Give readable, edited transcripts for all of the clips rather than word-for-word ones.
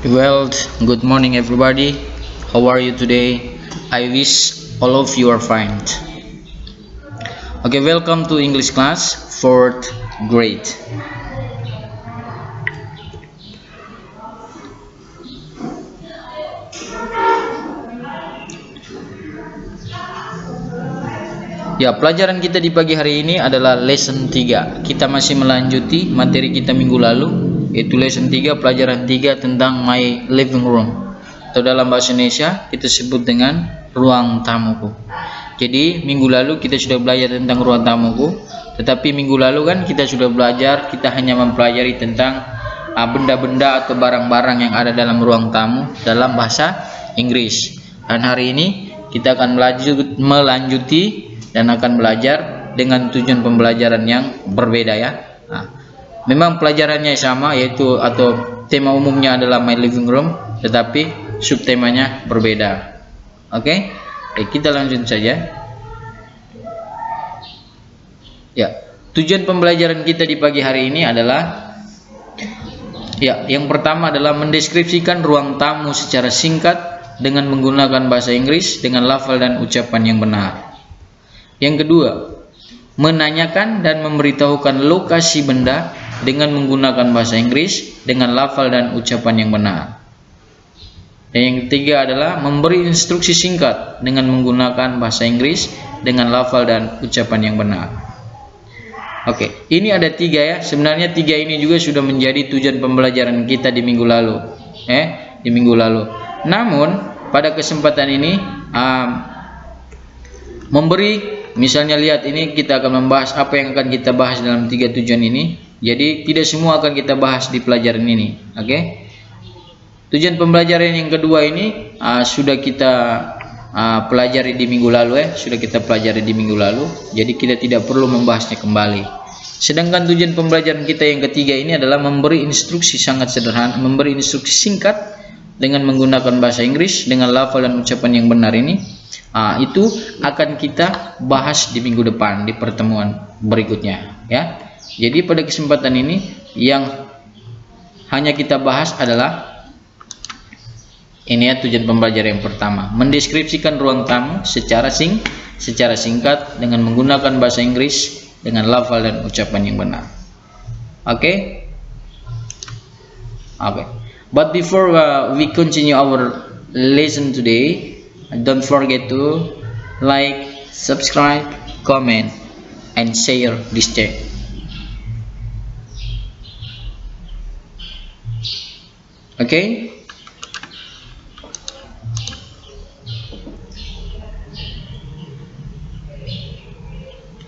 Well, good morning everybody. How are you today? I wish all of you are fine. Okay, welcome to English class, 4th grade. Ya, pelajaran kita di pagi hari ini adalah lesson 3. Kita masih melanjuti materi kita minggu lalu, yaitu lesson 3, pelajaran 3 tentang my living room. Atau dalam bahasa Indonesia kita sebut dengan ruang tamuku. Jadi minggu lalu kita sudah belajar tentang ruang tamuku, tetapi minggu lalu kan kita sudah belajar, kita hanya mempelajari tentang benda-benda atau barang-barang yang ada dalam ruang tamu dalam bahasa Inggris. Dan hari ini kita akan melanjuti dan akan belajar dengan tujuan pembelajaran yang berbeda ya. Memang pelajarannya sama, yaitu atau tema umumnya adalah my living room, tetapi subtemanya berbeda. Oke, kita lanjut saja. Ya, tujuan pembelajaran kita di pagi hari ini adalah yang pertama adalah mendeskripsikan ruang tamu secara singkat dengan menggunakan bahasa Inggris dengan lafal dan ucapan yang benar. Yang kedua, menanyakan dan memberitahukan lokasi benda dengan menggunakan bahasa Inggris dengan lafal dan ucapan yang benar. Dan yang ketiga adalah memberi instruksi singkat dengan menggunakan bahasa Inggris dengan lafal dan ucapan yang benar. Oke, ini ada 3 ya. Sebenarnya 3 ini juga sudah menjadi tujuan pembelajaran kita di minggu lalu. Namun pada kesempatan ini misalnya lihat, ini kita akan membahas apa yang akan kita bahas dalam 3 tujuan ini. Jadi tidak semua akan kita bahas di pelajaran ini. Oke. Tujuan pembelajaran yang kedua ini sudah kita pelajari di minggu lalu Jadi kita tidak perlu membahasnya kembali. Sedangkan tujuan pembelajaran kita yang ketiga ini adalah memberi instruksi sangat sederhana, memberi instruksi singkat dengan menggunakan bahasa Inggris dengan lafal dan ucapan yang benar ini. Itu akan kita bahas di minggu depan di pertemuan berikutnya ya. Jadi pada kesempatan ini yang hanya kita bahas adalah ini ya, tujuan pembelajaran yang pertama, mendeskripsikan ruang tamu secara singkat dengan menggunakan bahasa Inggris dengan lafal dan ucapan yang benar. Oke. But before we continue our lesson today, don't forget to like, subscribe, comment, and share this channel. Okay?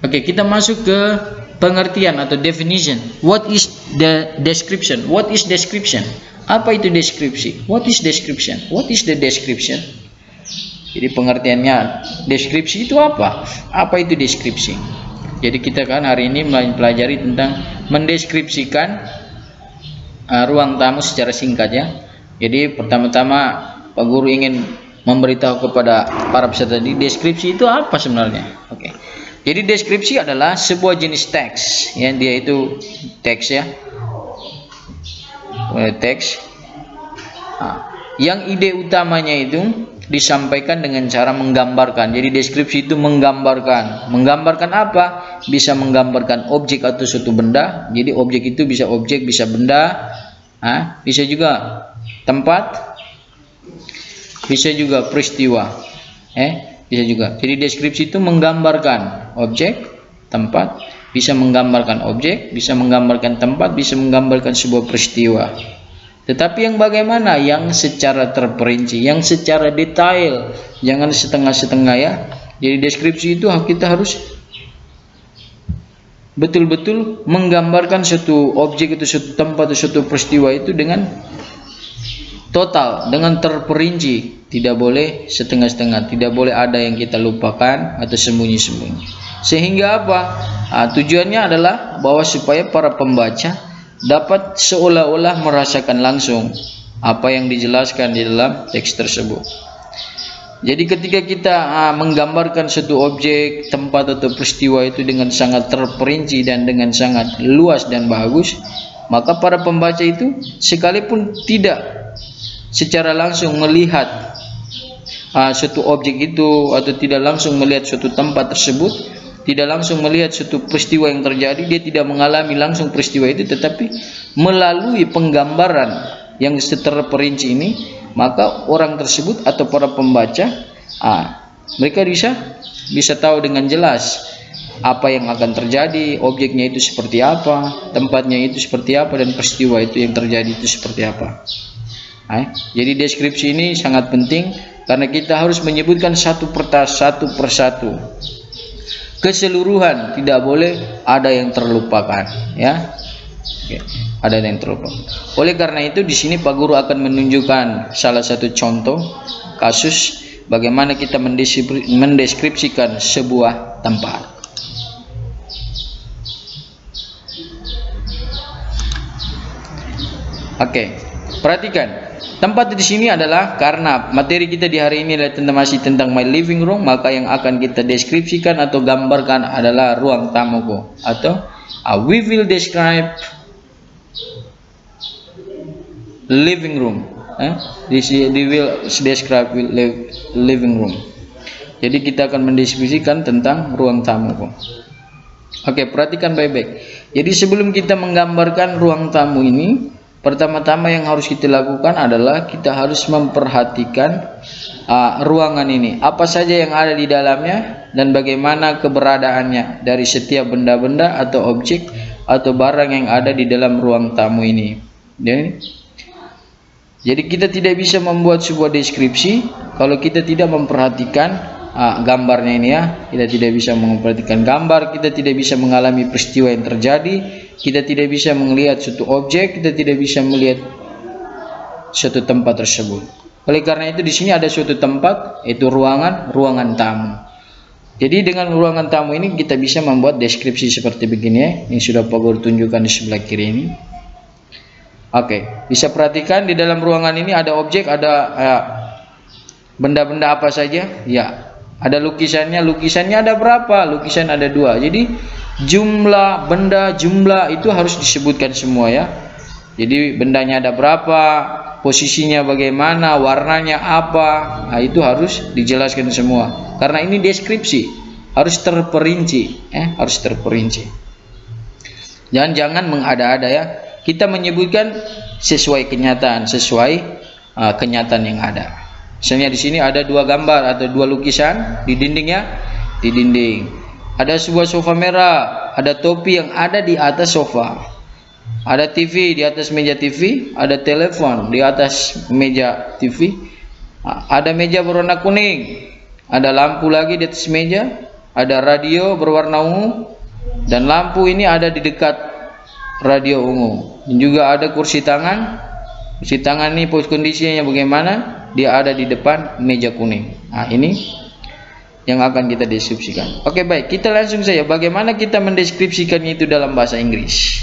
Oke, kita masuk ke pengertian atau definition. What is the description? What is description? Apa itu deskripsi? What is description? What is the description? Jadi pengertiannya, deskripsi itu apa? Apa itu deskripsi? Jadi kita kan hari ini mempelajari tentang mendeskripsikan ruang tamu secara singkat ya. Jadi pertama-tama Pak Guru ingin memberitahu kepada para peserta tadi, deskripsi itu apa sebenarnya? Oke. Jadi deskripsi adalah sebuah jenis teks, ya, dia itu teks ya, teks. Yang ide utamanya itu disampaikan dengan cara menggambarkan. Jadi deskripsi itu menggambarkan. Menggambarkan apa? Bisa menggambarkan objek atau suatu benda. Jadi objek itu bisa objek, bisa benda, bisa juga tempat, bisa juga peristiwa. Bisa juga. Jadi deskripsi itu menggambarkan objek, tempat, bisa menggambarkan objek, bisa menggambarkan tempat, bisa menggambarkan sebuah peristiwa. Tetapi yang bagaimana? Yang secara terperinci, yang secara detail, jangan setengah-setengah ya. Jadi deskripsi itu kita harus betul-betul menggambarkan suatu objek atau suatu tempat atau suatu peristiwa itu dengan total, dengan terperinci. Tidak boleh setengah-setengah, tidak boleh ada yang kita lupakan atau sembunyi-sembunyi. Sehingga apa? Tujuannya adalah bahwa supaya para pembaca dapat seolah-olah merasakan langsung apa yang dijelaskan di dalam teks tersebut. Jadi ketika kita menggambarkan suatu objek, tempat atau peristiwa itu dengan sangat terperinci dan dengan sangat luas dan bagus, maka para pembaca itu sekalipun tidak secara langsung melihat suatu objek itu, atau tidak langsung melihat suatu tempat tersebut, tidak langsung melihat suatu peristiwa yang terjadi, dia tidak mengalami langsung peristiwa itu, tetapi melalui penggambaran yang secara perinci ini, maka orang tersebut atau para pembaca mereka bisa tahu dengan jelas apa yang akan terjadi, objeknya itu seperti apa, tempatnya itu seperti apa, dan peristiwa itu yang terjadi itu seperti apa. Jadi deskripsi ini sangat penting karena kita harus menyebutkan satu persatu. Keseluruhan, tidak boleh ada yang terlupakan, ya. Ada yang terlupakan. Oleh karena itu di sini Pak Guru akan menunjukkan salah satu contoh kasus bagaimana kita mendeskripsikan sebuah tempat. Oke, perhatikan. Tempat di sini adalah, karena materi kita di hari ini adalah masih tentang my living room, maka yang akan kita deskripsikan atau gambarkan adalah ruang tamuku, atau we will describe living room. We will describe living room. Jadi kita akan mendeskripsikan tentang ruang tamuku. Oke, perhatikan baik-baik. Jadi sebelum kita menggambarkan ruang tamu ini, pertama-tama yang harus kita lakukan adalah kita harus memperhatikan ruangan ini, apa saja yang ada di dalamnya dan bagaimana keberadaannya dari setiap benda-benda atau objek atau barang yang ada di dalam ruang tamu ini. Jadi kita tidak bisa membuat sebuah deskripsi kalau kita tidak memperhatikan gambarnya ini, ya. Kita tidak bisa memperhatikan gambar, kita tidak bisa mengalami peristiwa yang terjadi, kita tidak bisa melihat suatu objek, kita tidak bisa melihat suatu tempat tersebut. Oleh karena itu di sini ada suatu tempat, yaitu ruangan tamu. Jadi dengan ruangan tamu ini kita bisa membuat deskripsi seperti begini, ya. Ini sudah Pak Guru tunjukkan di sebelah kiri ini. Oke, bisa perhatikan di dalam ruangan ini ada objek, ada benda-benda apa saja, ya. Ada lukisannya ada berapa? Lukisan ada 2. Jadi jumlah benda, jumlah itu harus disebutkan semua, ya. Jadi bendanya ada berapa, posisinya bagaimana, warnanya apa, itu harus dijelaskan semua. Karena ini deskripsi, harus terperinci, harus terperinci. Jangan mengada-ada, ya. Kita menyebutkan sesuai kenyataan, kenyataan yang ada. Misalnya di sini ada 2 gambar atau 2 lukisan di dindingnya, di dinding. Ada sebuah sofa merah, ada topi yang ada di atas sofa. Ada TV di atas meja TV, ada telepon di atas meja TV. Ada meja berwarna kuning, ada lampu lagi di atas meja, ada radio berwarna ungu, dan lampu ini ada di dekat radio ungu. Dan juga ada kursi tangan. Kursi tangan ini kondisinya bagaimana? Dia ada di depan meja kuning. Ini yang akan kita deskripsikan. Oke, baik, kita langsung saja. Bagaimana kita mendeskripsikan itu dalam bahasa Inggris?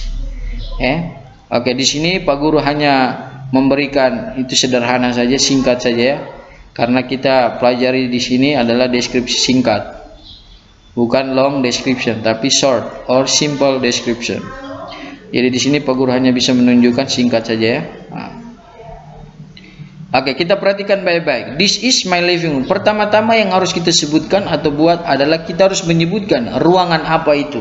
Oke, di sini Pak Guru hanya memberikan itu sederhana saja, singkat saja, ya. Karena kita pelajari di sini adalah deskripsi singkat, bukan long description, tapi short or simple description. Jadi di sini Pak Guru hanya bisa menunjukkan singkat saja, ya. Oke, kita perhatikan baik-baik. This is my living room. Pertama-tama yang harus kita sebutkan atau buat adalah kita harus menyebutkan ruangan apa itu.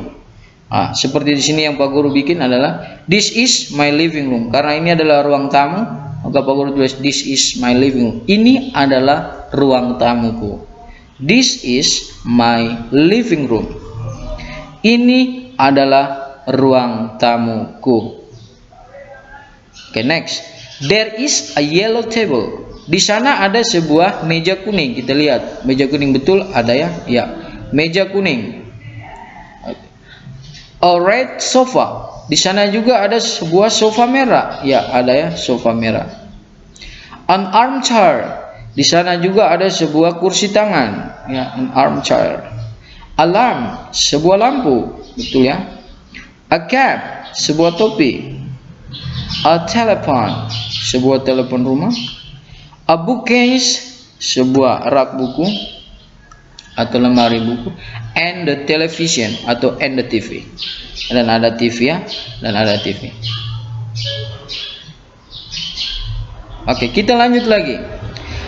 Seperti di sini yang Pak Guru bikin adalah this is my living room. Karena ini adalah ruang tamu, maka Pak Guru tulis this is my living room. Ini adalah ruang tamuku. This is my living room. Ini adalah ruang tamuku. Oke, next. There is a yellow table. Di sana ada sebuah meja kuning. Kita lihat meja kuning, betul ada, ya? Ya, meja kuning. A red sofa. Di sana juga ada sebuah sofa merah. Ya, ada, ya, sofa merah. An armchair. Di sana juga ada sebuah kursi tangan. Ya, an armchair. Alarm, sebuah lampu, betul, ya? A cap, sebuah topi. A telephone, sebuah telepon rumah. A bookcase, sebuah rak buku atau lemari buku. And the television atau and the TV. Dan ada TV, ya, dan ada TV. Oke, kita lanjut lagi.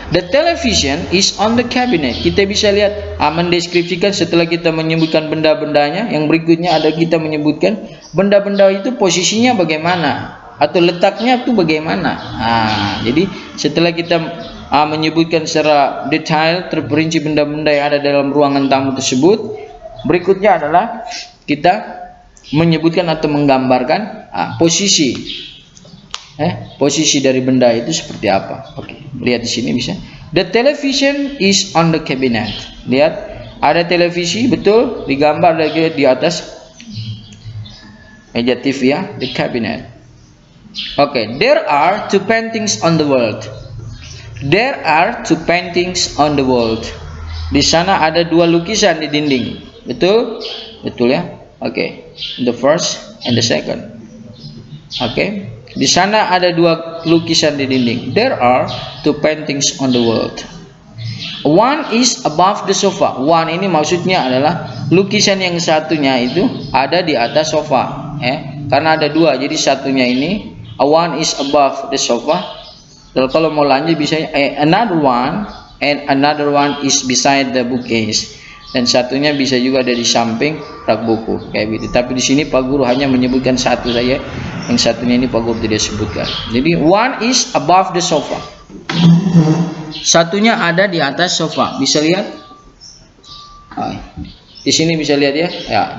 The television is on the cabinet. Kita bisa lihat mendeskripsikan setelah kita menyebutkan benda-bendanya. Yang berikutnya ada kita menyebutkan benda-benda itu posisinya bagaimana atau letaknya itu bagaimana. Jadi setelah kita menyebutkan secara detail terperinci benda-benda yang ada dalam ruangan tamu tersebut, berikutnya adalah kita menyebutkan atau menggambarkan posisi. Posisi dari benda itu seperti apa. Oke, lihat di sini bisa. The television is on the cabinet. Lihat, ada televisi, betul, digambar lagi di atas meja TV ya, the cabinet. Oke, there are two paintings on the wall. There are two paintings on the wall. Di sana ada dua lukisan di dinding. Betul? Betul ya? Oke. The first and the second. Oke. Di sana ada dua lukisan di dinding. There are two paintings on the wall. One is above the sofa. One ini maksudnya adalah lukisan yang satunya itu ada di atas sofa. Karena ada dua, jadi satunya ini one is above the sofa. Dan kalau mau lanjut bisa another one and another one is beside the bookcase. Dan satunya bisa juga ada di samping rak buku kayak gitu. Tapi di sini Pak Guru hanya menyebutkan satu saja. Yang satunya ini Pak Guru tidak sebutkan. Jadi one is above the sofa. Satunya ada di atas sofa. Bisa lihat? Di sini bisa lihat ya.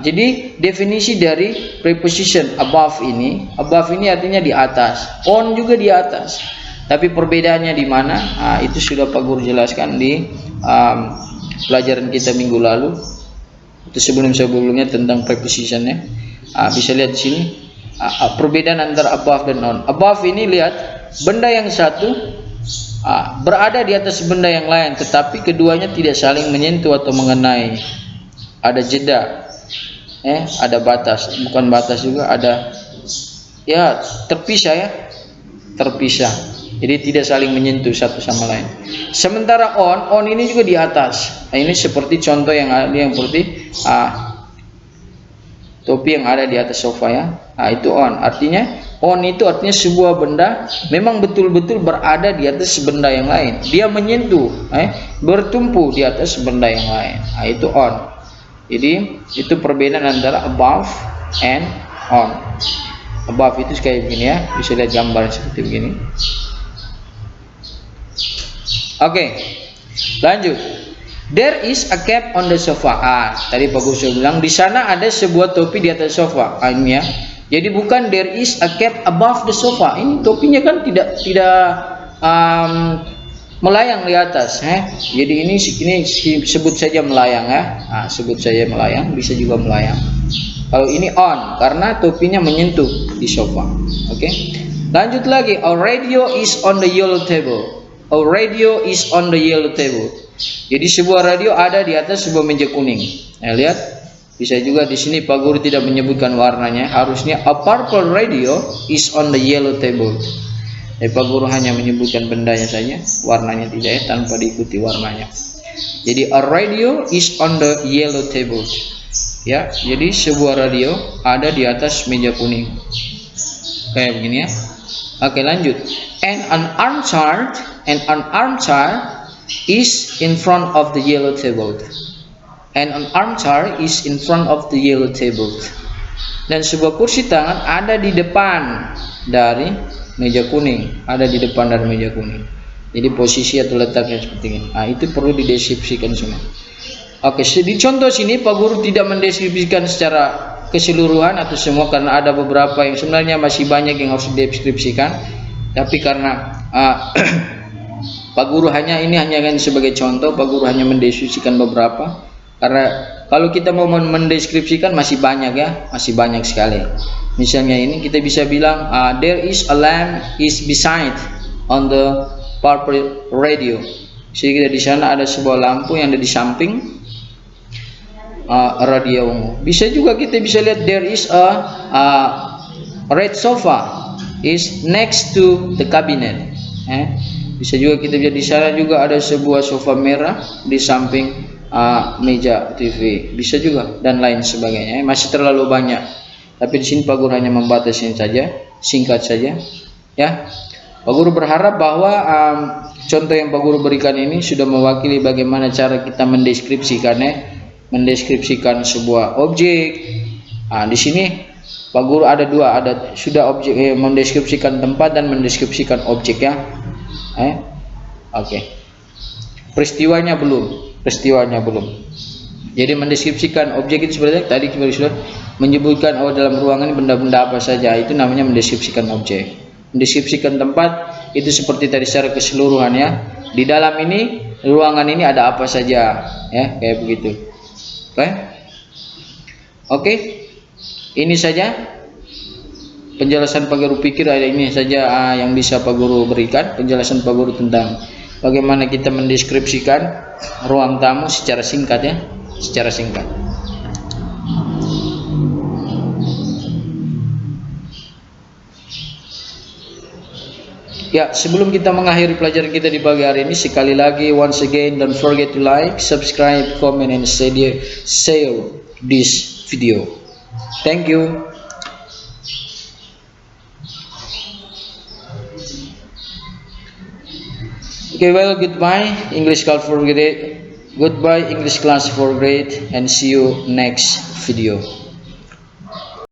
Jadi definisi dari preposition above ini artinya di atas. On juga di atas. Tapi perbedaannya di mana? Itu sudah Pak Guru jelaskan di pelajaran kita minggu lalu. Itu sebelumnya tentang prepositionnya. Bisa lihat di sini perbedaan antara above dan on. Above ini lihat, benda yang satu berada di atas benda yang lain, tetapi keduanya tidak saling menyentuh atau mengenai. Ada jeda, ada batas, bukan batas juga, ada ya terpisah ya, terpisah. Jadi tidak saling menyentuh satu sama lain. Sementara on ini juga di atas. Ini seperti contoh yang ada yang seperti topi yang ada di atas sofa ya. Itu on. Artinya on itu artinya sebuah benda memang betul-betul berada di atas benda yang lain. Dia menyentuh, bertumpu di atas benda yang lain. Itu on. Jadi itu perbedaan antara above and on. Above itu kayak begini ya. Bisa lihat gambar seperti begini. Oke, lanjut. There is a cap on the sofa. Tadi Pak Guru bilang di sana ada sebuah topi di atas sofa. Ini ya. Jadi bukan there is a cap above the sofa. Ini topinya kan tidak melayang di atas. Jadi ini sebut saja melayang ya. Sebut saja melayang, bisa juga melayang. Kalau ini on karena topinya menyentuh di sofa. Oke. Lanjut lagi. Our radio is on the yellow table. Our radio is on the yellow table. Jadi sebuah radio ada di atas sebuah meja kuning. Lihat, bisa juga di sini Pak Guru tidak menyebutkan warnanya. Harusnya a purple radio is on the yellow table. Pak Guru hanya menyebutkan bendanya saja, warnanya tidak ya, tanpa diikuti warnanya. Jadi a radio is on the yellow table. Ya, jadi sebuah radio ada di atas meja kuning. Kayak begini ya. Oke, lanjut. And an armchair is in front of the yellow table. And an armchair is in front of the yellow table. Dan sebuah kursi tangan ada di depan dari meja kuning. Ada di depan dari meja kuning. Jadi posisi atau letaknya seperti ini. Itu perlu dideskripsikan semua. Oke, di contoh sini Pak Guru tidak mendeskripsikan secara keseluruhan atau semua karena ada beberapa yang sebenarnya masih banyak yang harus dideskripsikan. Tapi karena Pak Guru hanya sebagai contoh, Pak Guru hanya mendeskripsikan beberapa. Karena kalau kita mau mendeskripsikan masih banyak ya, masih banyak sekali. Misalnya ini kita bisa bilang there is a lamp is beside on the purple radio. Jadi di sana ada sebuah lampu yang ada di samping radio ungu. Bisa juga kita bisa lihat there is a red sofa is next to the cabinet. Bisa juga kita lihat di sana juga ada sebuah sofa merah di samping meja TV. Bisa juga dan lain sebagainya. Masih terlalu banyak. Tapi di sini Pak Guru hanya membatasi saja, singkat saja. Ya. Pak Guru berharap bahwa contoh yang Pak Guru berikan ini sudah mewakili bagaimana cara kita mendeskripsikan sebuah objek. Di sini Pak Guru ada dua, ada sudah objek mendeskripsikan tempat dan mendeskripsikan objek ya. Oke. Peristiwanya belum. Jadi mendeskripsikan objek itu sebenarnya tadi kita sudah menyebutkan dalam ruangan ini benda-benda apa saja, itu namanya mendeskripsikan objek. Mendeskripsikan tempat itu seperti tadi secara keseluruhan ya. Di dalam ini ruangan ini ada apa saja ya, kayak begitu. Oke. Ini saja penjelasan Pak Guru, pikir ada ini saja yang bisa Pak Guru berikan, penjelasan Pak Guru tentang bagaimana kita mendeskripsikan ruang tamu secara singkat ya, secara singkat. Ya, sebelum kita mengakhiri pelajaran kita di pagi hari ini, sekali lagi once again don't forget to like, subscribe, comment and share this video. Thank you. Okay, well, goodbye English class for grade. Goodbye English class for grade, and see you next video.